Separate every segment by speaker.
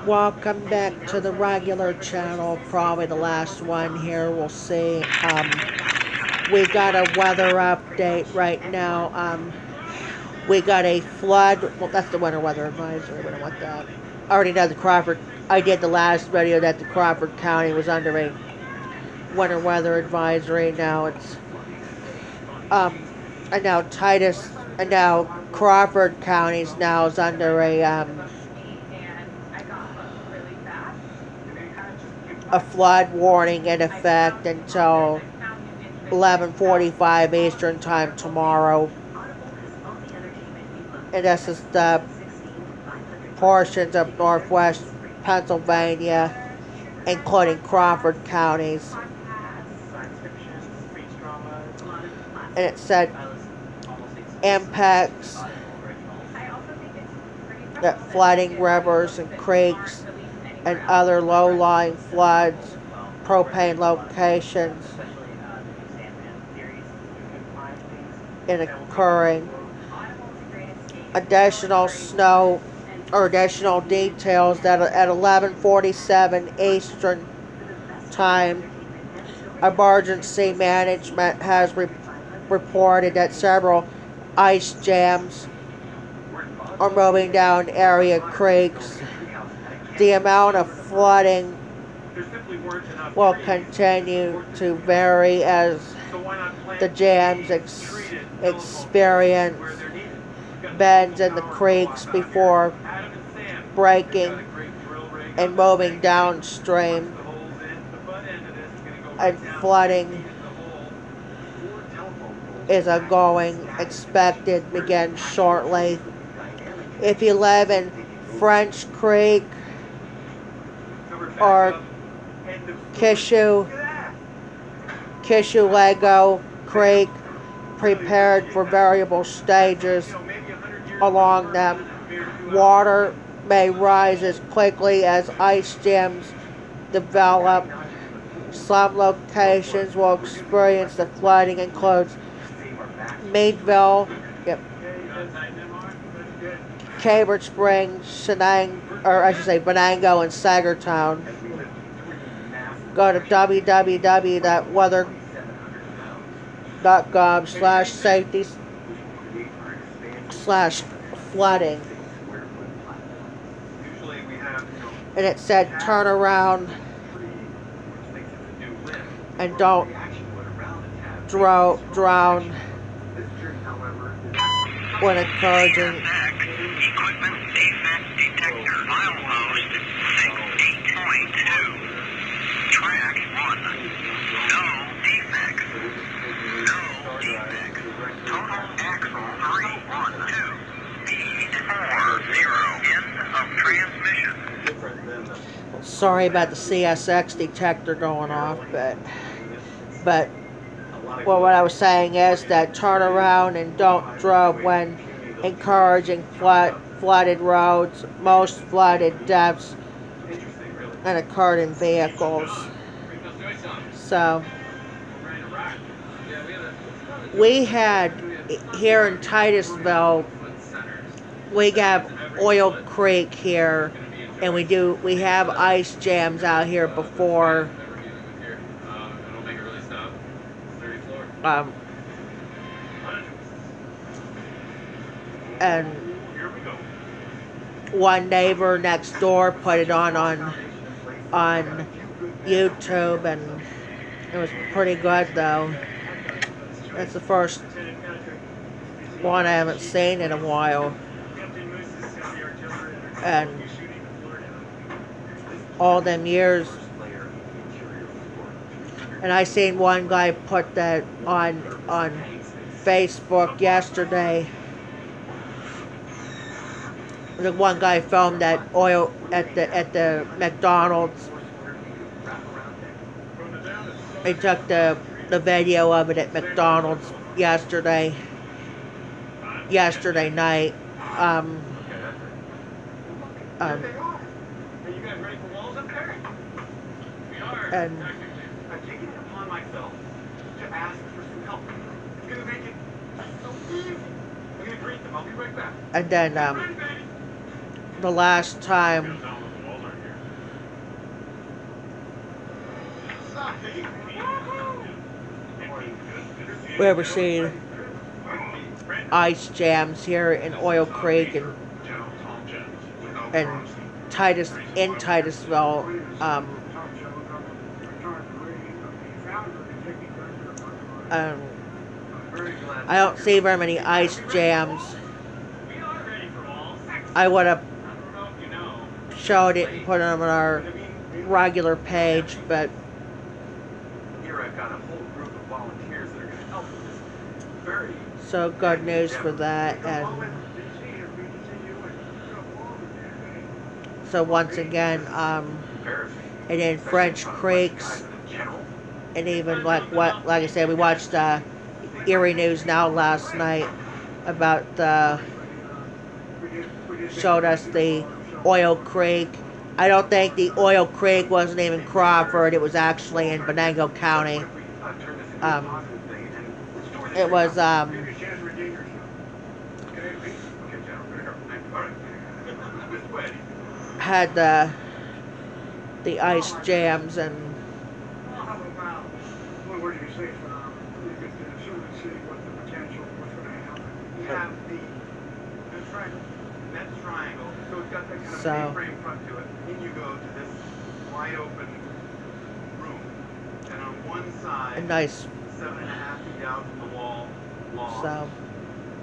Speaker 1: Welcome back to the regular channel, probably the last one here, we'll see. We got a weather update right now. We got a flood, well that's the winter weather advisory, we don't want that. I already know the Crawford, I did the last video that the Crawford County was under a winter weather advisory. Now it's, and now Titus, and now Crawford County's now is under a flood warning in effect until 11:45 Eastern Time tomorrow. And this is the portions of northwest Pennsylvania, including Crawford counties. And it said impacts that flooding rivers and creeks and other low-lying floods, propane locations, in occurring. Additional snow or additional details that at 11:47 Eastern Time, emergency management has reported that several ice jams are moving down area creeks. The amount of flooding will continue to vary as the jams experience bends in the creeks before breaking and moving downstream, and flooding is expected to begin shortly. If you live in French Creek or Kishuego Creek, prepared for variable stages along them. Water may rise as quickly as ice jams develop. Some locations will experience the flooding includes Meadville, Cambridge Springs, Venango, and Sagertown. Go to www.weather.gov/safety/flooding. And it said turn around and don't drown when encouraging.
Speaker 2: Equipment defect detector. Milepost 68.2. Track 1. No defects. No defects. Total axle 312. Speed 40. End of transmission.
Speaker 1: Sorry about the CSX detector going off, but well, what I was saying is that turn around and don't drive when encouraging flooded roads. Most flooded deaths and occurred in vehicles. So we had here in Titusville, we have Oil Creek here, and we have ice jams out here before. And one neighbor next door put it on YouTube, and it was pretty good though. It's the first one I haven't seen in a while, and all them years. And I seen one guy put that on Facebook yesterday. The one guy filmed that oil at the McDonald's. He took the video of it at McDonald's yesterday night. And
Speaker 2: I've taken it upon myself to ask for some help. It's going to make it so easy. I'm going to greet them. I'll be right back.
Speaker 1: And then the last time We ever seen ice jams here in Oil Creek and Titusville. I don't see very many ice jams. I would have showed it and put them on our regular page, but
Speaker 2: Here I've got a whole group of volunteers that are going to help with this very
Speaker 1: so good news for that. And so once again, and in French Creeks, and even like I said, we watched Erie News Now last night about showed us the Oil Creek. I don't think the Oil Creek wasn't even Crawford. It was actually in Venango County. It was had the ice jams and so
Speaker 2: frame front to it. Then you go to this wide open room, and on one side,
Speaker 1: a nice
Speaker 2: 7.5 feet out from the wall, long.
Speaker 1: so.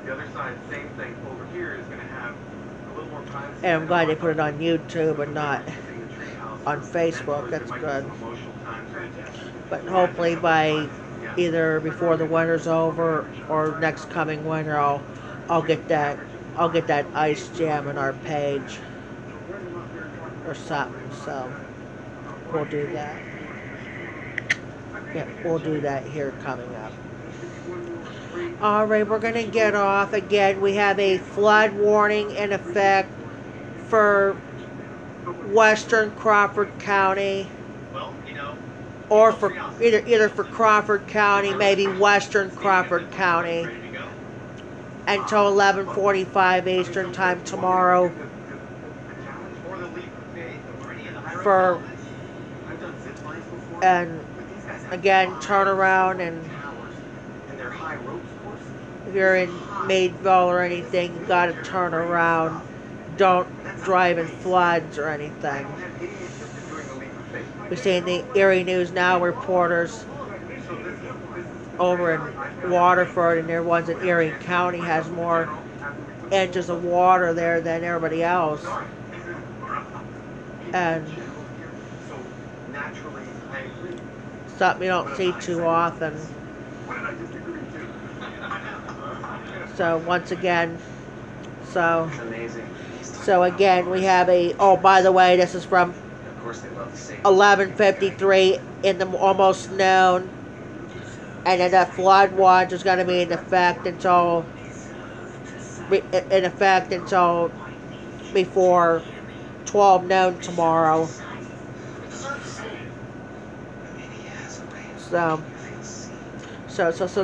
Speaker 2: The other side, same thing. Over here is going to have a little more privacy.
Speaker 1: And I'm glad they put it on YouTube and not on Facebook. That's good. But hopefully by either before the winter's over or next coming winter, I'll get that ice jam on our page or something. So we'll do that. Yeah, we'll do that here coming up. Alright, we're going to get off. Again, we have a flood warning in effect for western Crawford County, or for either for Crawford County, maybe western Crawford County, until 11:45 Eastern Time tomorrow. And again, turn around, and if you're in Maidville or anything, you gotta turn around. Don't drive in floods or anything. We've seen the Erie News Now reporters over in Waterford, and their ones in Erie County has more inches of water there than everybody else. And something you don't see too often. So once again, so again we have a, oh, by the way, this is from 11:53 in the almost noon, and then that flood watch is going to be in effect until before 12 noon tomorrow. So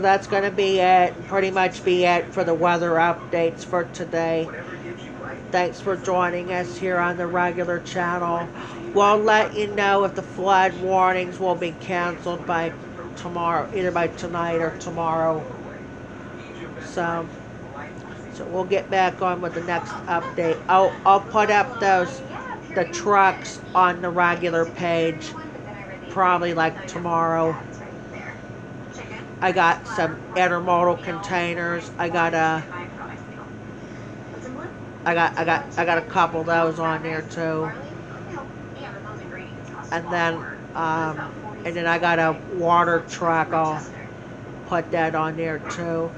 Speaker 1: that's going to be it, pretty much be it for the weather updates for today. Thanks for joining us here on the regular channel. We'll let you know if the flood warnings will be canceled by tomorrow, either by tonight or tomorrow. So we'll get back on with the next update. I'll put up the trucks on the regular page probably like tomorrow. I got some intermodal containers. I got a couple of those on there too. And then I got a water truck. I'll put that on there too.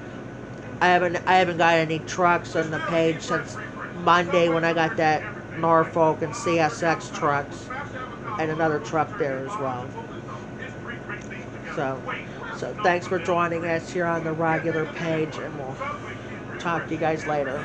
Speaker 1: I haven't got any trucks on the page since Monday when I got that Norfolk and CSX trucks, and another truck there as well. So thanks for joining us here on the regular page, and we'll talk to you guys later.